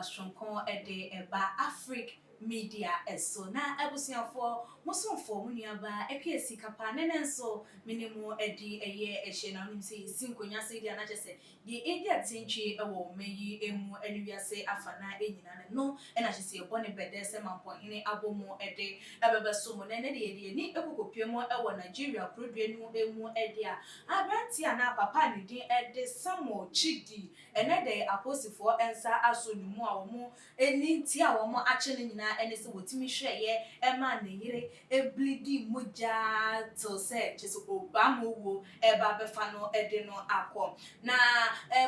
Washronkon ede eba AfricMedia eso na ebusia for musonfo munuaba ekwesi kapa nenenso minimum edi eye ehye na onim se sinkonya se dia na chese die edi atintwi ewo meyi emu aniwiase afana enyina no na chese ebone bede se mampo hene abomu ede ebebeso mu ne de ni ekokopiemu ewo Nigeria produenu emu ede a abranti ana papa ne din ede Samo Chidi enede aposifo ensa aso numu a omo eni ti a omo ache ne nyina ene se wotimi hweye ema ne yire eblidi moja to se chese obamowo eba befa no ede no akọ na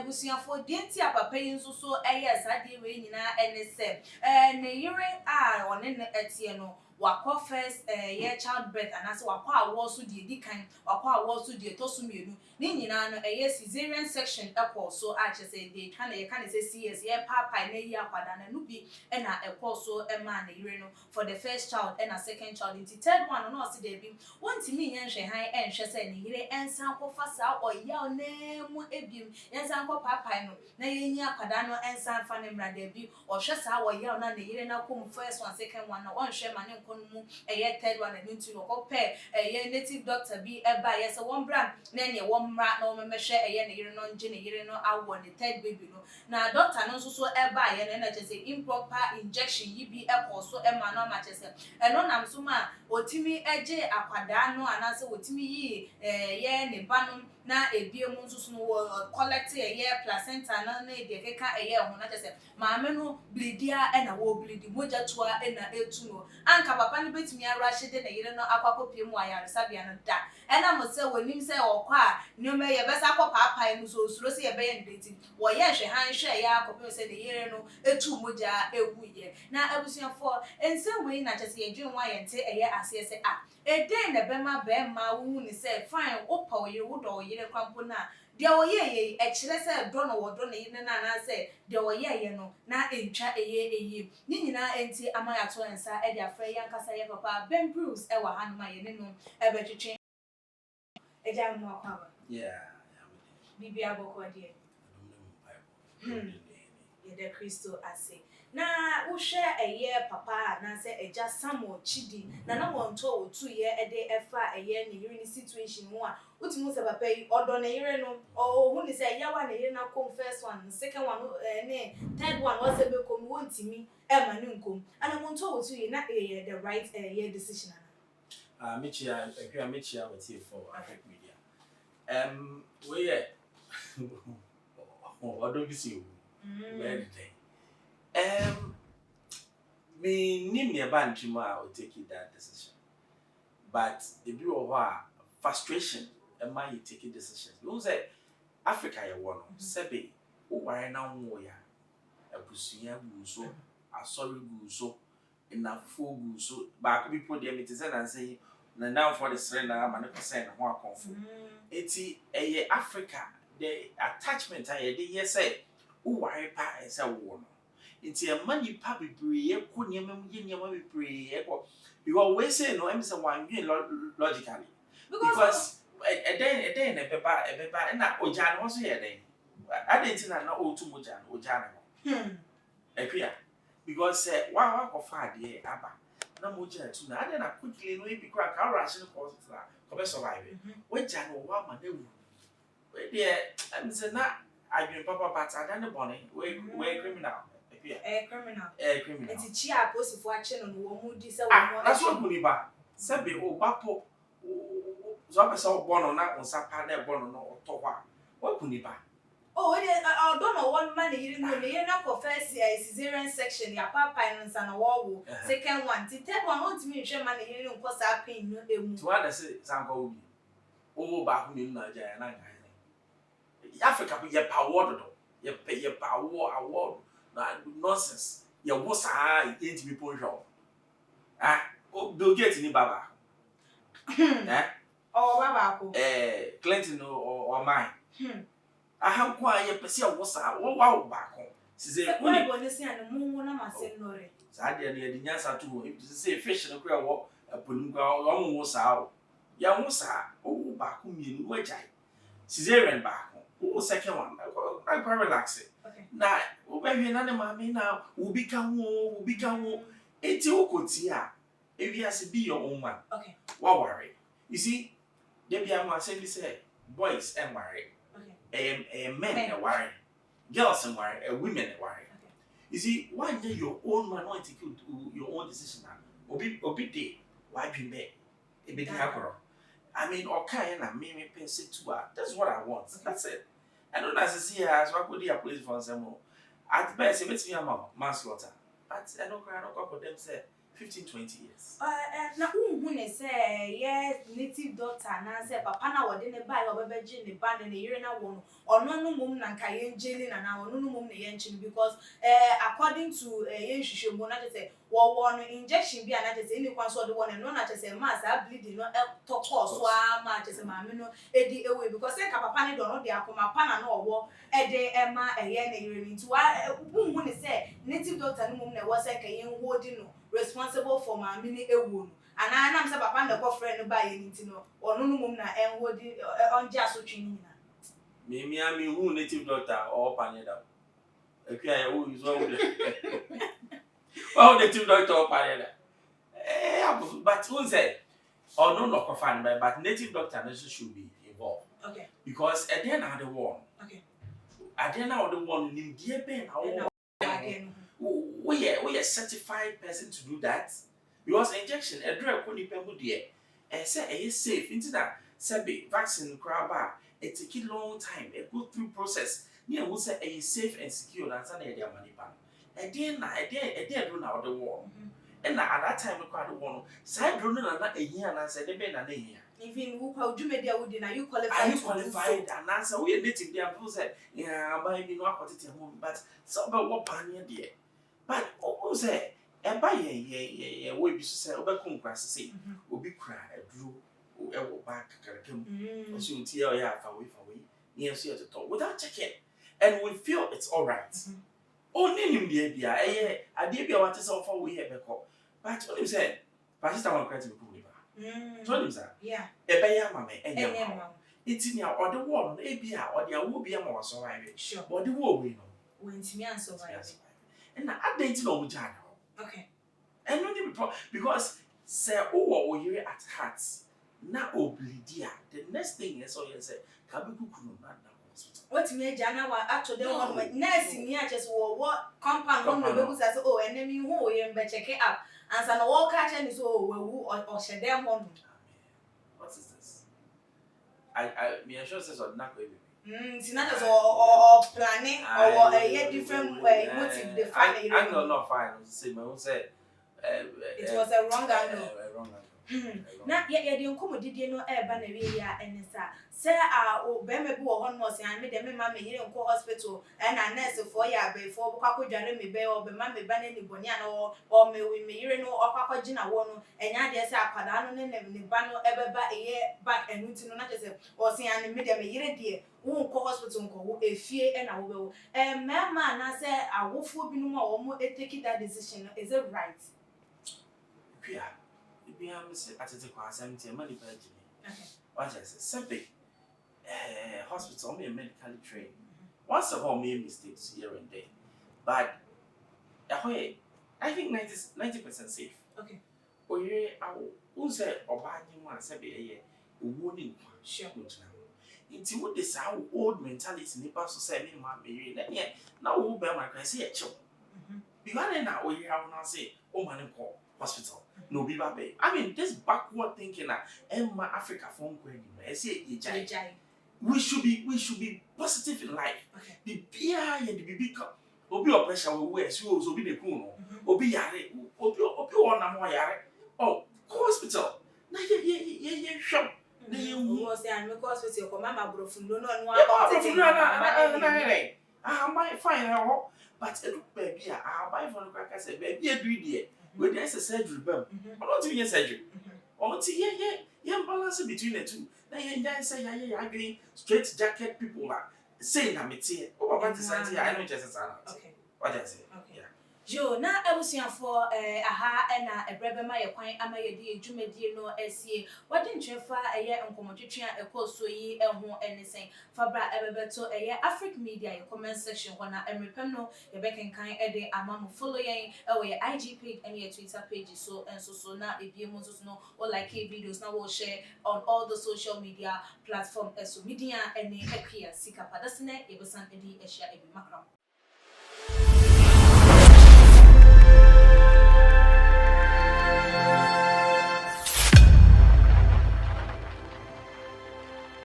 busuafo dienti a papa yi nso so eye sade we nyina ene se ne yire a one ne etie no wakọ first year childbirth anase wakọ awo so die dikan wakọ awo so die to so mienu ni nyina no cesarean section ekọ so a chese de kan say CS ye papa na yi akwada na no bi na ekọ so ema na yire no for the first child and a second child into third one no se de bi wontimi nya nhwe han enhwe se ne yire ensan kofa sa oya na mu ebim ensan ko papa no na yenyi akwada no ensan fa ne mra de bi ohwe sa oya na ne yire na kom first one second one no onhwe ma ne nkonmu third one and into no ko pe native doctor bi eba yes one brand na ne wo mra na wo memehwe ne yire no nje ne yire no awo ne third baby no na doctor no so eba na chese improper injection yi bi ekọ so ema no ma chese eno nam so ma otimi eje akwada no anase otimi yi ye ne banom na ebiemu nso no collect ye placenta na de keka ye ho na chese maame no bleedia na wo bleedi moja toa na etu no anka papa no betimi arache de na yire no akwakopie mu ayaresa bia no da ena mo se wonim se okwa a nyoma ye besa akọ papa mu so osuro se ye be ye ndeti wo ye hwe han hwe ya akopie se de yire no etu moja ewu ye na abusuafo ense we na chese ye dwen wa ye nte eye ase se a eden na bema bema wu ni se fine opa oye wo do yire kwampo na de oye ekire se do no wo do na yire na na se de oye no na entwa eye ni nyina enti amaya to ensa e de afra ya nkasa ye papa Ben Bruce e wa hanuma ye ne no ebetwetwe eja mu akwa bibi aboko de ye de Kristo ase na uhwe eye papa na se eja Samo Chidi na wonto otu ye ede efa eye ne yire ni situation mu a utimu se papa yi odo ne yire no hu ni se yawa ne yire na kom first one second one ne third one was be kom wontimi e ma ne nkom ana wonto otu ye na the right ye decision ana Michia with for AfricMedia we odo bi si where day me nim ne ba ntwima o take that decision but the bureau frustration and my taking decisions you say Africa you want sebe o ware na wo ya abusuya guso asori guso enafo guso ba ko bi pro dem it say na say na now for the surrender am na percent ho akonfo eti eye Africa the attachment aye dey here say o ware pa e say wo no enti e ma nipa bebree ko niam ye niam bebree e ko because we say no em say one logically because a day na beba na oja no so ye den adentina na otu moja no oja no ekwia because wa ko fa de aba na moja tu na ade na quickly no e bi kwa ka rush no ko tla ko be survive we ja no wa ma na wu we de em say na adwen papa but adane bone we criminal criminal criminal enti chi aposifo ache no wo mu di se wo mo na so kuni ba sebe o bapo so pesa bono na onsapa na bono no to hwa wakuni ba we don't know one man yiri no ne na ko first cesarean section ya papa no nsa na wo second one third one won timi hwe man yiri no ko sa pain no emu to ada se sanka obi o ba ku ni na ja ya na ga Africa be ye power do ye power award na nonsense ye wo sa enti mi ponjo o Bill Gates ni baba baba ko Clinton or mine aha kwa ye pese wo sa wo wa ba ko size uni bo ne se an mu na masem nore sa de na ye dinya sa to if say fish no kwa wo aponim kwa wo mu sa o ya wo sa o ba ko mienu wa jai size ren ba ko o second one I quite relax it Na obehwe na ne mama na obi ka ho eti okoti a ewiase be your own man. Okay. What worry? You see, there be am say boys and worry. Okay. Men and worry. Girls and worry, women and worry. Okay. You see, why you your own man want to take your own decision now? Obi day, why be there? It be I mean, okay, and I me pense too. That's what I want. Okay. That's it. I don't see her as what could the police for some more. At best, if it's me a manslaughter. But I don't cry, I don't couple them say 15-20 years. Na unhune say yes native doctor na say papa na wode ne bai obebeji ne band ne yire na wo no ono no mum na nka ye njeli na ono no mum ne ye nchi because according to ye hwehwemu na say wo no injection bi na say any kwan so de wo no na say mass a bleeding no to cause so ma say ma me no edi ewe because say ka papa ne do no de akoma pa na no owo ede ema eye na yire nti wa unhune say native doctor no mum na wo say ka ye nwodi no responsible for my mini ewu and I am say papa na ko friend no buy anything no onu no mum na enwodi onje asotwe ni na me am who native doctor or paneda ekua who is one well native doctor or paneda but who say or no ko fan but native doctor also should be involved. Okay. Because at the end of the one. Okay. At the end of the one in dear ben we are certified person to do that because injection a drug when you people there and say is safe into that say vaccine crab it take a long time a go through process near will say a safe and secure and say their money pan and then do now the war and at that time we quite one side drone na a year and I said they been an year even who how do media would na you qualified and answer we native there people said yeah by me no quantity but so about what pioneer there. But who say e ba ye we bi so say obekum kwase say obi kra aduru e wo back karakam o so nti ya fa we near so to talk without checking and we feel it's all right only nim dia bia ade bia what say for we here beko but only say pastor one credit me put ba so nim say yeah e ba ya mama enye ma iti nia ode wo no e bia ode awo bia ma so survive sure but the wo we no when timi an survive. And I didn't know which okay. And no because say oh you at heart na oblidia the next thing is so you say kabiku kunu na hospital what me jana wa actually one nurse ni just what compound one no be say oh enemy who we be check it up and so no walk catch any so we or share them one what is this I me sure says or not baby it's not just or planning or a different way motive the family angle not fine say my own say it was a wrong angle na ye de nkomo didie no e ba na wie ya enisa say o be me bi wo hon mo say me de me ma me yire nko hospital na nurse for ya be for kwakọ dware me be o be ma me ba na ni boni ana o me yire no kwakọ gina wo no enya de say akwada no ne ba no e be ba eye back enu ti no na say o say an me de me yire de wo nko hospital nko wo efie na wo be wo mema na say awofo bi no ma wo mo take that decision is it right? Yeah. Be am say atete kwa asem money per jimi. Okay. What I say simple hospital me medically trained. Once a whole make mistakes here and there. But I think 90% safe. Okay. Oye who say oba ni wan say be owo ni nkwa. Sure. Inti wo this how old mentality nipa so say me ma me na wo be ma kan say e chill. Because na oye how na say o man ko hospital. No be babe. I mean, this backward thinking that Emma Africa phone we should be positive in life. Okay. The BI and the BB cup. Obi pressure we wear so be the kuno. Obi yare. Obi on more yare. Oh, hospital. Na ye shop. Na ye wo say an make hospital ko mama brofundo no my fine but baby I buy for the cracker say baby do there. When there's a surgery, I'm not doing surgery. Until balance between the two. Now you say, yeah, doing straight jacket people are saying I'm here. Oh, what is that? I know just as okay. What I say? Okay. Yeah. Jo na ebusuafo aha na ebrebe ye kwan ama ye di edwumadie no esie wade ntwefa eye nkomotwetwe a ekoso yi eho enisen fabra ebebeto eye AfricMedia ye comment section hona emrepem no ye bekenkan ede amamu follow yen ewe ye IG page and ye Twitter page so enso na ebiemu so no or like videos na will share on all the social media platform eso media ene ekria sikapa dasene yebesan edi ehia ebi makram